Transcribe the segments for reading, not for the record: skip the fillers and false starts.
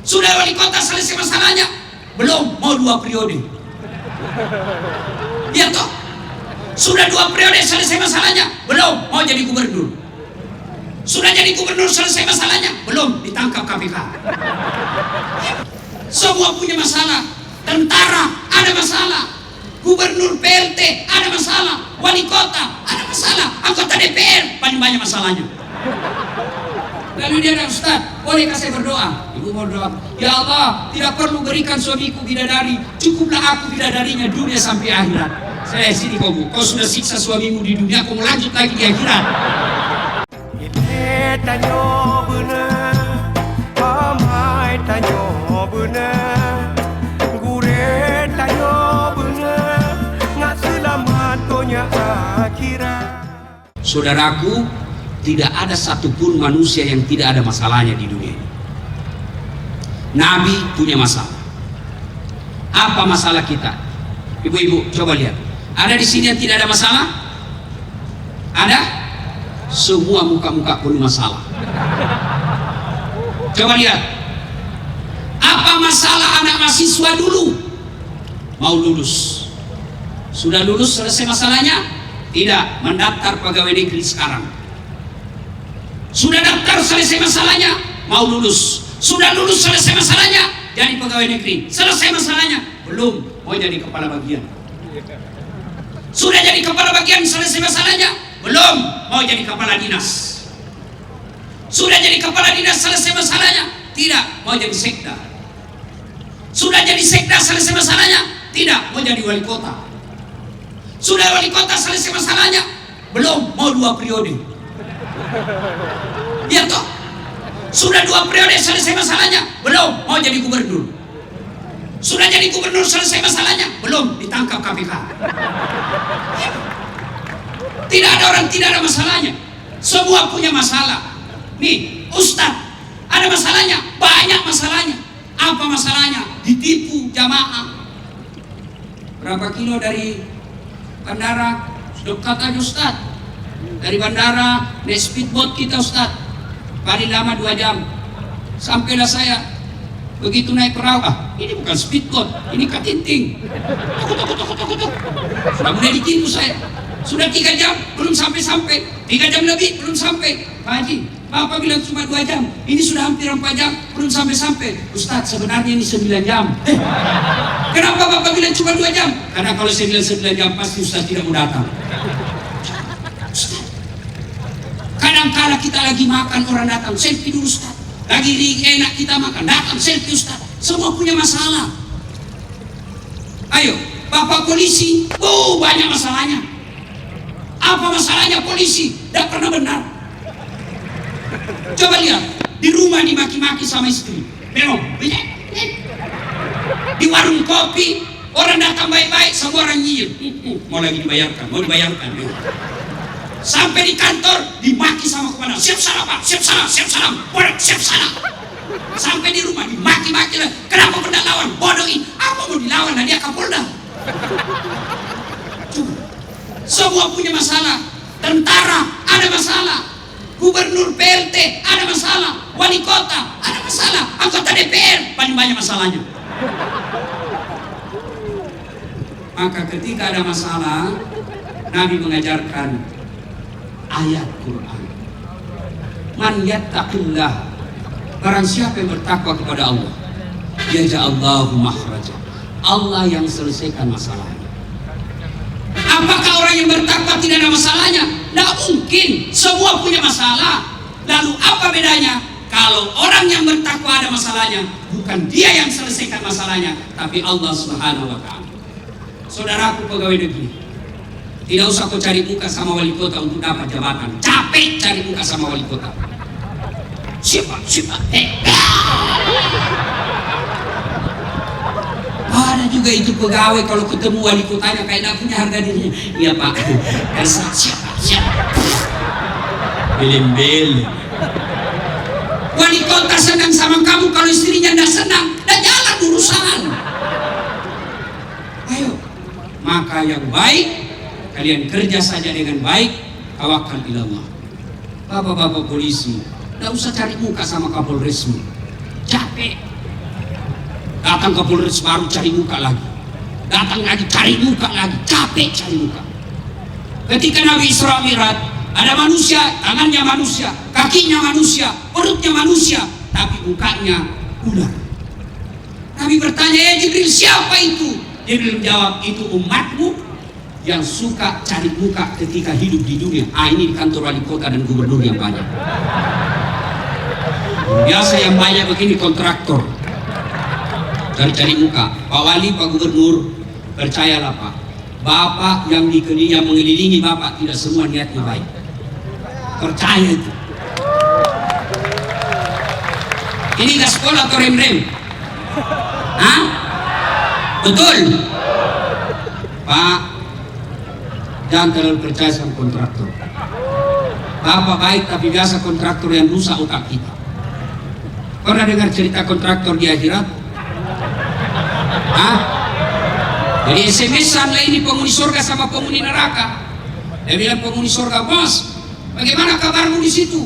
Sudah wali kota selesai masalahnya? Belum, mau 2 periode. Iya toh? Sudah 2 periode selesai masalahnya? Belum, mau jadi gubernur. Sudah jadi gubernur selesai masalahnya? Belum, ditangkap KPK. Semua punya masalah. Tentara ada masalah, gubernur PLT ada masalah, wali kota ada masalah, anggota DPR paling banyak masalahnya. Lalu dia bilang, Ustaz, boleh kasih berdoa? Ibu mau doa, ya Allah, tidak perlu berikan suamiku bidadari, cukuplah aku bidadarinya dunia sampai akhirat. Saya sini kau sudah siksa suamimu di dunia, kau mau lanjut lagi di akhirat. Tanyo bener, amai tanyo bener, gure tanyo bener, nggak selamat tonya akhirat. Saudaraku, tidak ada satupun manusia yang tidak ada masalahnya di dunia ini. Nabi punya masalah. Apa masalah kita? Ibu-ibu, coba lihat. Ada di sini yang tidak ada masalah? Ada? Semua muka-muka penuh masalah. Coba lihat. Apa masalah anak mahasiswa dulu? Mau lulus. Sudah lulus selesai masalahnya? Tidak, mendaftar pegawai negeri sekarang. Sudah daftar selesai masalahnya? Mau lulus. Sudah lulus selesai masalahnya? Jadi pegawai negeri. Selesai masalahnya? Belum, mau jadi kepala bagian. Sudah jadi kepala bagian selesai masalahnya? Belum, mau jadi kepala dinas. Sudah jadi kepala dinas selesai masalahnya? Tidak, mau jadi sekda. Sudah jadi sekda selesai masalahnya? Tidak, mau jadi wali kota. Sudah wali kota selesai masalahnya? Belum, mau 2 periode. Iya toh? Sudah 2 periode selesai masalahnya? Belum, mau jadi gubernur. Sudah jadi gubernur selesai masalahnya? Belum, ditangkap KPK. Tidak ada orang tidak ada masalahnya. Semua punya masalah. Nih, Ustadz, ada masalahnya? Banyak masalahnya. Apa masalahnya? Ditipu jamaah. Berapa kilo dari bandara? Dekat aja Ustadz. Dari bandara naik speedboat kita Ustadz. Paling lama 2 jam. Sampailah saya. Begitu naik perahu, ini bukan speedboat, ini katinting. Takut. Sudah mulai ditipu saya. Sudah 3 jam, belum sampai-sampai. 3 jam lebih, belum sampai. Pak Haji, Bapak bilang cuma 2 jam. Ini sudah hampir 4 jam, belum sampai-sampai. Ustadz, sebenarnya ini 9 jam. Kenapa Bapak bilang cuma 2 jam? Karena kalau saya bilang 9 jam, pasti Ustadz tidak mau datang. Kadang-kadang kita lagi makan, orang datang, selfie dulu Ustadz. Lagi enak kita makan, datang selfie Ustaz. Semua punya masalah. Ayo, Bapak polisi, banyak masalahnya. Apa masalahnya polisi? Tidak pernah benar. Coba lihat, di rumah dimaki-maki sama istri. Memang, di warung kopi, orang datang baik-baik, semua orang nyiir. Mau dibayarkan. Sampai di kantor dimaki sama komandan. Siap salah Pak, siap salah. Bodoh, siap salah. Sampai di rumah dimaki-maki lah. Kenapa pernah lawan? Bodohin. Apa mau dilawan? Nah, dia Kapolda. Semua punya masalah. Tentara ada masalah. Gubernur PLT ada masalah. Wali kota ada masalah. Anggota DPR paling banyak masalahnya. Maka ketika ada masalah, Nabi mengajarkan ayat Quran. Man yattaqillah, barang siapa yang bertakwa kepada Allah, yaj'allahu makhraja, Allah yang selesaikan masalahnya. Apakah orang yang bertakwa tidak ada masalahnya? Tidak mungkin, semua punya masalah. Lalu apa bedanya? Kalau orang yang bertakwa ada masalahnya, bukan dia yang selesaikan masalahnya, tapi Allah Subhanahu wa ta'ala. Saudaraku pegawai negeri, tidak usah kau cari muka sama wali kota untuk dapat jabatan. Capek cari muka sama wali kota. Siapa? Ada juga itu pegawai kalau ketemu wali kotanya kayak tidak punya harga dirinya. Iya Pak. Siapa? Bel. Wali kota senang sama kamu, kalau istrinya tidak senang, dan jalan urusan. Ayo, maka yang baik kalian kerja saja dengan baik, tawakal ilallah. Bapak-bapak polisi, tidak usah cari muka sama Kapolresmu. Capek. Datang ke Polres baru cari muka lagi. Datang lagi cari muka lagi. Capek cari muka. Ketika Nabi Isra Mi'raj, ada manusia, tangannya manusia, kakinya manusia, perutnya manusia, tapi mukanya ular. Nabi bertanya, Jibril, siapa itu? Jibril menjawab, itu umatmu yang suka cari muka ketika hidup di dunia. Ini di kantor wali kota dan gubernur yang banyak. Biasa yang banyak begini kontraktor, cari-cari muka. Pak Wali, Pak Gubernur, percayalah Pak, Bapak yang mengelilingi Bapak tidak semua niatnya baik. Percaya itu. Ini gaspol atau rem-rem? Hah? Betul? Pak, jangan terlalu percaya sama kontraktor. Bapak baik tapi biasa kontraktor yang rusak otak kita. Pernah dengar cerita kontraktor di akhirat? Hah? Jadi SMS-an lah ini penghuni surga sama penghuni neraka. Dia bilang penghuni surga, bos, bagaimana kabarmu di situ?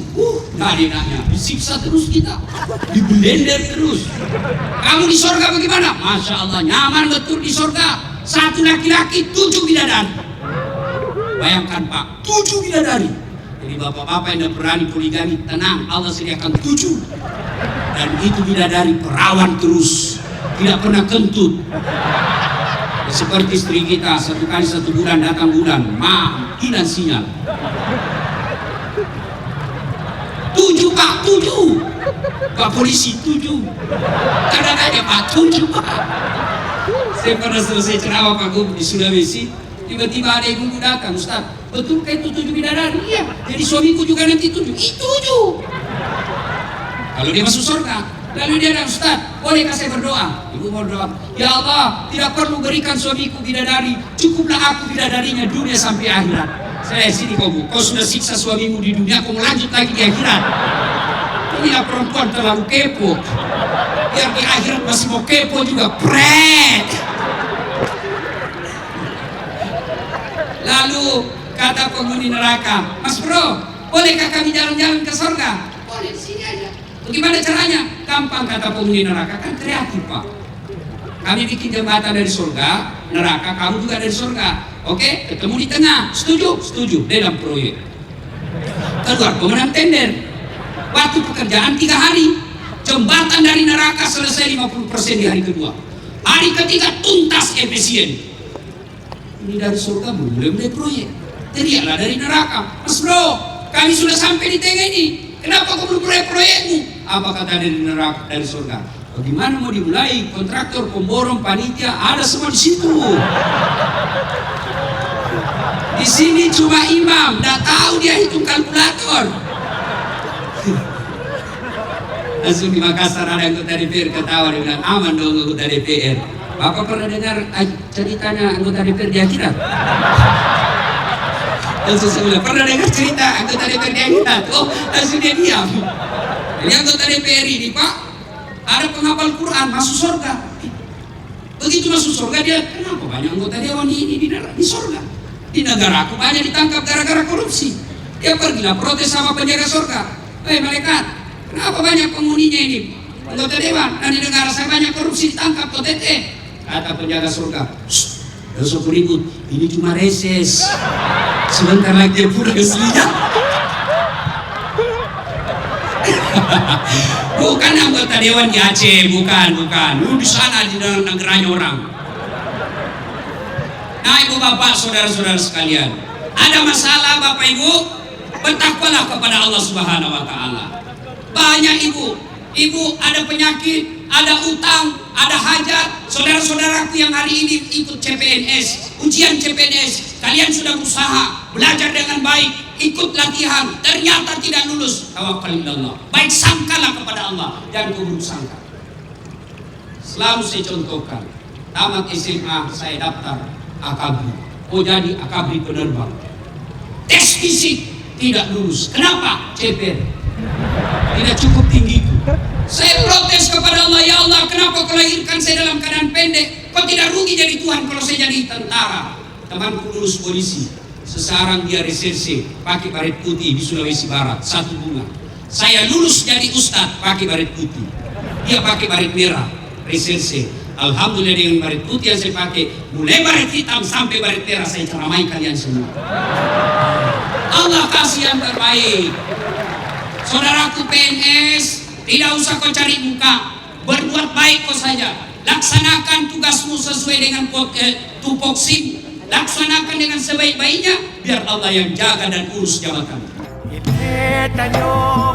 Nggak ada nanya, disiksa terus kita, dibelender terus. Kamu di surga bagaimana? Masya Allah, nyaman betul di surga. Satu laki-laki, 7 bidadari. Bayangkan Pak, 7 bidadari. Jadi bapak-bapak yang berani poligami, tenang, Allah sediakan 7. Dan itu bidadari perawan terus, tidak pernah kentut. Seperti istri kita, 1 kali 1 bulan datang bulan, hilang sinyal. 7 Pak, 7. Pak polisi 7. Kadang aja Pak 7 Pak. Saya pernah selesai ceramah Pak Gub di Sulawesi, tiba-tiba ada ibu datang, Ustaz, betul kayak itu 7 bidadari? Iya. Jadi suamiku juga nanti 7. 7. Kalau dia masuk surga. Lalu dia bilang, Ustaz, bolehkah saya berdoa? Ibu mau berdoa, ya Allah, tidak perlu berikan suamiku bidadari, cukuplah aku bidadarinya dunia sampai akhirat. Saya sini kau sudah siksa suamimu di dunia, kau mau lanjut lagi di akhirat. Inilah perempuan terlalu kepo. Biar di akhirat masih mau kepo juga, pret. Lalu kata penghuni neraka, Mas Bro, bolehkah kami jalan-jalan ke surga? Boleh, sini aja. Bagaimana caranya? Gampang, kata penghuni neraka, kan kreatif Pak. Kami bikin jembatan dari surga, neraka, kamu juga dari surga. Oke, ketemu di tengah. Setuju? Setuju, dalam proyek. Keluar pemenang tender. Waktu pekerjaan 3 hari. Jembatan dari neraka selesai 50% di hari kedua. Hari ketiga tuntas efisien. Ini dari surga mulai proyek. Teriaklah dari neraka, Mas Bro, kami sudah sampai di tengah ini. Kenapa kau belum mulai proyekmu? Apa kata dari neraka, dari surga? Bagaimana mau dimulai? Kontraktor, pemborong, panitia, ada semua di situ. Di sini cuma imam, nggak tahu dia hitung kalkulator. Langsung di Makassar ada anggota DPR ketawa, dia bilang, aman dong anggota DPR. Bapak pernah dengar ceritanya anggota DPR di akhirat? Langsung saya bilang, pernah dengar cerita anggota DPR di akhirat? Oh, langsung dia diam. Jadi anggota DPR ini Pak, ada penghafal Quran masuk surga. Begitu masuk surga dia, kenapa banyak anggota dewan ini di surga? Di negara aku banyak ditangkap gara-gara korupsi. Dia pergilah protes sama penjaga surga. Malaikat, kenapa banyak penghuninya ini anggota dewan? Dan di negara saya banyak korupsi ditangkap OTT. Kata penjaga surga, gak usah ribut, ini cuma reses. Sebentar lagi dia pulang aslinya. Bukan anggota dewan di Aceh, bukan. Lu di sana di dalam negaranya orang. Nah, ibu bapak, saudara-saudara sekalian, ada masalah bapak ibu, bertakwalah kepada Allah Subhanahu wa Ta'ala. Banyak ibu ada penyakit, ada utang, ada hajat. Saudara-saudaraku yang hari ini ikut CPNS, ujian CPNS, kalian sudah berusaha belajar dengan baik, ikut latihan, ternyata tidak lulus. Tawakkalillah. Baik sangkalah kepada Allah, jangan buruk sangka. Selalu saya contohkan, tamat SMA saya daftar akabri. Oh jadi akabri penerbang. Tes fisik tidak lulus. Kenapa? CPR. Tidak cukup tinggiku. Saya protes kepada Allah, ya Allah, kenapa kau lahirkan saya dalam keadaan pendek? Kau tidak rugi jadi Tuhan kalau saya jadi tentara. Temanku lulus polisi. Sekarang dia reserse pakai baret putih di Sulawesi Barat, 1 bunga. Saya lulus jadi ustadz pakai baret putih. Dia pakai baret merah, reserse. Alhamdulillah dengan baret putih yang saya pakai, mulai baret hitam sampai baret merah saya ceramai kalian semua. Allah kasih yang terbaik. Saudaraku PNS, tidak usah kau cari muka, berbuat baik kau saja. Laksanakan tugasmu sesuai dengan tupoksimu. Laksanakan dengan sebaik-baiknya, biar Allah yang jaga dan urus jabatan. Ile tanyo